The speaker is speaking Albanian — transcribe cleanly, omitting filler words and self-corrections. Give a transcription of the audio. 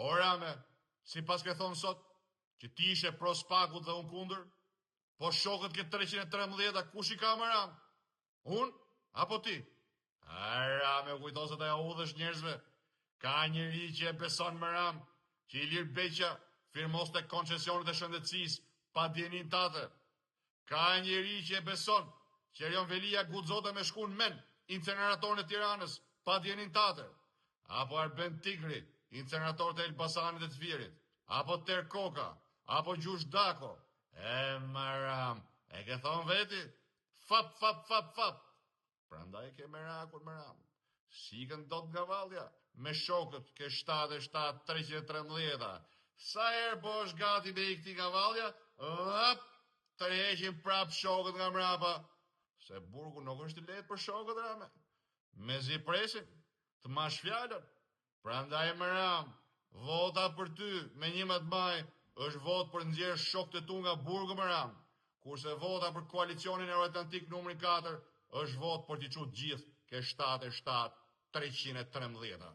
O Rame, si pas ke thonë sot, që ti ishe pro Spakut dhe unë kundër, po shokët ke 313, kush i ka më Ram? Unë? Apo ti? Rame, kujto se të ja udhësh njerëzve. Ka njëri që e beson më Ram, që Ilir Beqa firmos të koncesionet e shëndetësis pa djenin tate. Ka njëri që e beson që Erion Velia guxote me shku në men incineratorën e Tiranës pa djenin tate. Apo Arben Tigri, incineratorët e Elbasanit e të Firit. Apo Terkoka, apo Gjush Dako. Më Ram, e ke thonë veti? Fap, fap, fap, fap. Prandaj ke merakun më Ram. Sikën dot nga valja, me shokët ke 77, 313. Sa herë po është gati me i këti nga valja, të reqin prap shokët nga mrapa. Se burgu nuk është i letë për shokët, Rame. Me zi presin, të mash fjallën. Prandaj më Ram, vota për ty me 11 maj është vot për nxjerrë shokët e tu nga burgu më Ram. Kurse vota për koalicionin Euroatlantik numri 4 është vot për t'i çuar gjithë ke 77, 313.